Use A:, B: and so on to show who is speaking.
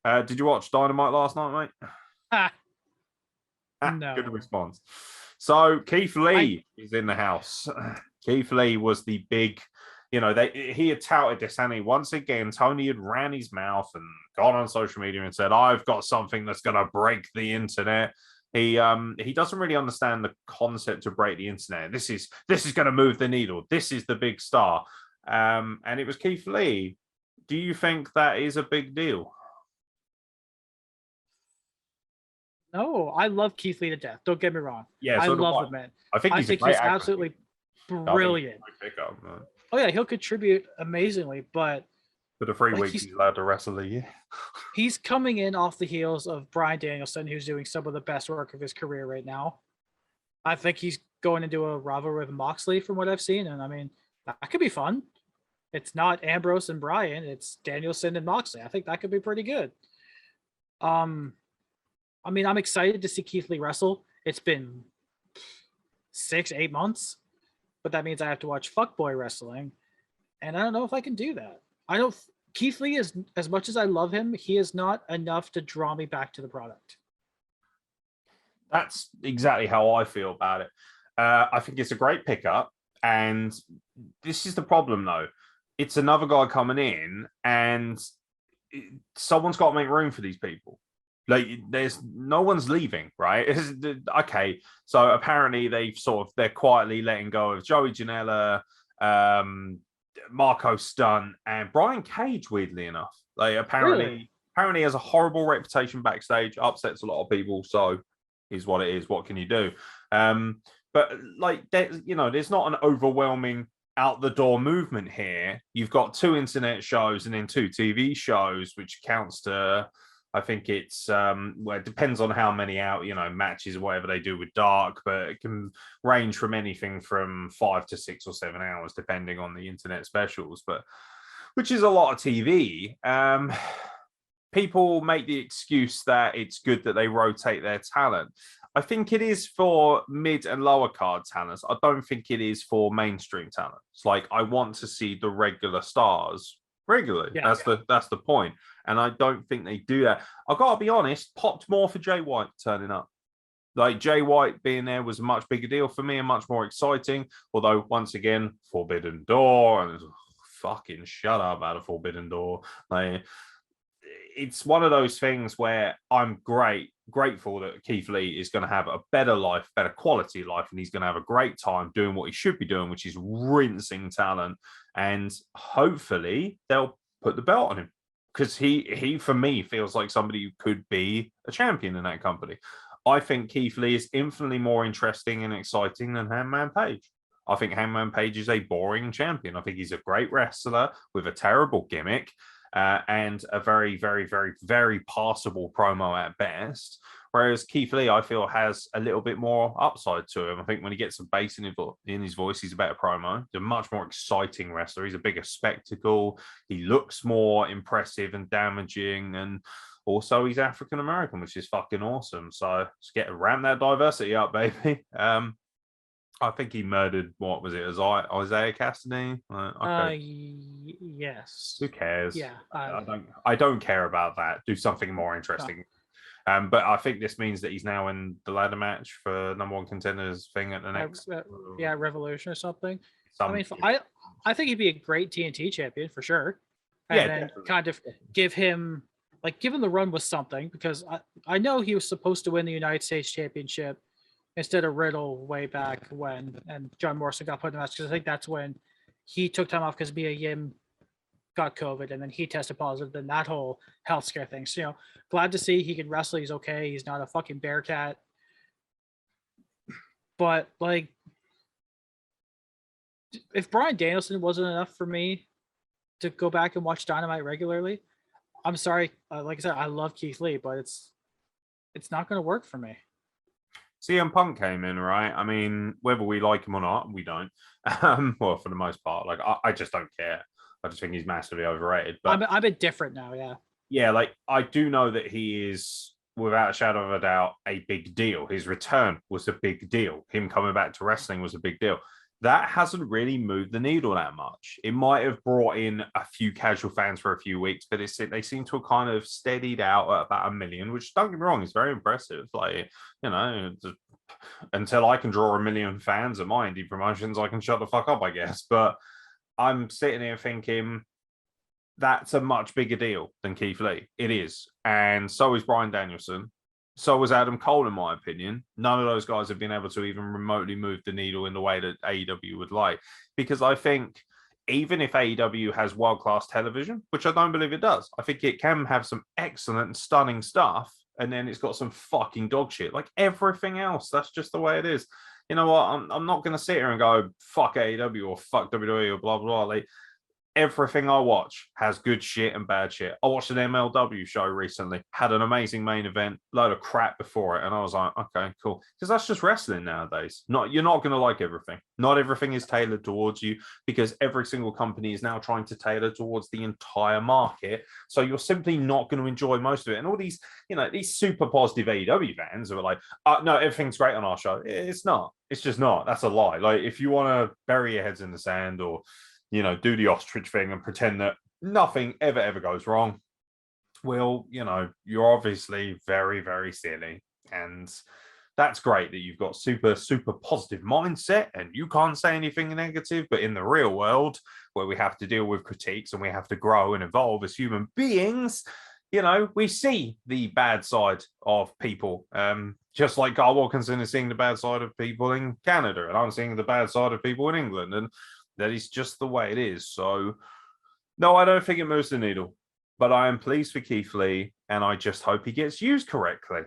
A: Did you watch Dynamite last night, mate?
B: Ah,
A: Good
B: no.
A: response. So Keith Lee is in the house. Keith Lee was the big, he had touted this, and once again, Tony had ran his mouth and gone on social media and said, "I've got something that's going to break the internet." He doesn't really understand the concept to break the internet. This is going to move the needle. This is the big star, and it was Keith Lee. Do you think that is a big deal?
B: No, I love Keith Lee to death. Don't get me wrong.
A: Yeah,
B: I
A: so do
B: love
A: I.
B: the man.
A: I think
B: I
A: he's a
B: think
A: great
B: he's
A: actor.
B: absolutely
A: I think
B: brilliant.
A: he's a great pickup, man.
B: Oh yeah, he'll contribute amazingly, but
A: For the 3 weeks he's allowed to wrestle a year.
B: he's coming in off the heels of Bryan Danielson, who's doing some of the best work of his career right now. I think he's going into a rivalry with Moxley from what I've seen, and I mean that could be fun. It's not Ambrose and Bryan, it's Danielson and Moxley. I think that could be pretty good. I mean, I'm excited to see Keith Lee wrestle. It's been 6-8 months, but that means I have to watch fuckboy wrestling, and I don't know if I can do that. I don't. Keith Lee is, as much as I love him, he is not enough to draw me back to the product.
A: That's exactly how I feel about it. I think it's a great pickup, and this is the problem though. It's another guy coming in, and someone's got to make room for these people. Like, there's no one's leaving, right? Okay, so apparently they're quietly letting go of Joey Janela, Marco Stunt, and Brian Cage. Weirdly enough, like apparently has a horrible reputation backstage, upsets a lot of people. So, is what it is. What can you do? But like, there's not an overwhelming out the door movement here. You've got 2 internet shows and then 2 TV shows, which counts to, I think it's well, it depends on how many matches or whatever they do with Dark, but it can range from anything from 5 to 6 or 7 hours, depending on the internet specials. But which is a lot of TV. People make the excuse that it's good that they rotate their talent. I think it is for mid and lower card talents. I don't think it is for mainstream talents. Like, I want to see the regular stars regularly. Yeah. That's the point. And I don't think they do that. I've got to be honest, popped more for Jay White turning up. Like, Jay White being there was a much bigger deal for me and much more exciting. Although, once again, Forbidden Door, and fucking shut up about a Forbidden Door. Like, it's one of those things where I'm grateful that Keith Lee is going to have a better life, better quality life, and he's going to have a great time doing what he should be doing, which is rinsing talent. And hopefully they'll put the belt on him, because he for me feels like somebody who could be a champion in that company. I think Keith Lee is infinitely more interesting and exciting than Hangman Page. I think Hangman Page is a boring champion. I think he's a great wrestler with a terrible gimmick. And a very, very, very, very passable promo at best. Whereas Keith Lee, I feel, has a little bit more upside to him. I think when he gets some bass in his voice, he's a better promo. He's a much more exciting wrestler. He's a bigger spectacle. He looks more impressive and damaging. And also, he's African American, which is fucking awesome. So let's ramp that diversity up, baby. I think he murdered, what was it, Isaiah Cassidy? Okay.
B: Yes.
A: Who cares?
B: Yeah.
A: I don't care about that. Do something more interesting. But I think this means that he's now in the ladder match for number one contenders thing at the next.
B: Revolution or something. I think he'd be a great TNT champion for sure. And then definitely. Kind of give him the run with something, because I know he was supposed to win the United States Championship instead of Riddle way back when, and John Morrison got put in the match, because I think that's when he took time off because Mia Yim got COVID, and then he tested positive, then that whole health scare thing. So, glad to see he can wrestle. He's okay. He's not a fucking bearcat. But, if Bryan Danielson wasn't enough for me to go back and watch Dynamite regularly, I'm sorry. Like I said, I love Keith Lee, but it's not going to work for me.
A: CM Punk came in, right? I mean, whether we like him or not, we don't. Well, for the most part, I just don't care. I just think he's massively overrated. But
B: I'm a bit different now, yeah.
A: Yeah, I do know that he is, without a shadow of a doubt, a big deal. His return was a big deal. Him coming back to wrestling was a big deal. that hasn't really moved the needle that much. It might have brought in a few casual fans for a few weeks, but they seem to have kind of steadied out at about 1 million, which, don't get me wrong, is very impressive. Like, you know, until I can draw 1 million fans at my indie promotions, I can shut the fuck up, I guess. But I'm sitting here thinking that's a much bigger deal than Keith Lee. It is. And so is Bryan Danielson. So was Adam Cole, in my opinion. None of those guys have been able to even remotely move the needle in the way that AEW would like. Because I think even if AEW has world-class television, which I don't believe it does, I think it can have some excellent and stunning stuff. And then it's got some fucking dog shit. Like everything else, that's just the way it is. You know what? I'm not going to sit here and go, fuck AEW or fuck WWE or blah, blah, blah. Like, everything I watch has good shit and bad shit. I watched an MLW show recently, had an amazing main event, load of crap before it, and I was like, okay, cool. Because that's just wrestling nowadays. You're not going to like everything. Not everything is tailored towards you because every single company is now trying to tailor towards the entire market. So you're simply not going to enjoy most of it. And all these, these super positive AEW fans are like, no, everything's great on our show. It's not. It's just not. That's a lie. Like, if you want to bury your heads in the sand or do the ostrich thing and pretend that nothing ever goes wrong, well, you're obviously very, very silly. And that's great that you've got super positive mindset and you can't say anything negative. But in the real world, where we have to deal with critiques and we have to grow and evolve as human beings, we see the bad side of people. Just like Carl Wilkinson is seeing the bad side of people in Canada, and I'm seeing the bad side of people in England. And that is just the way it is. So, no, I don't think it moves the needle. But I am pleased for Keith Lee, and I just hope he gets used correctly.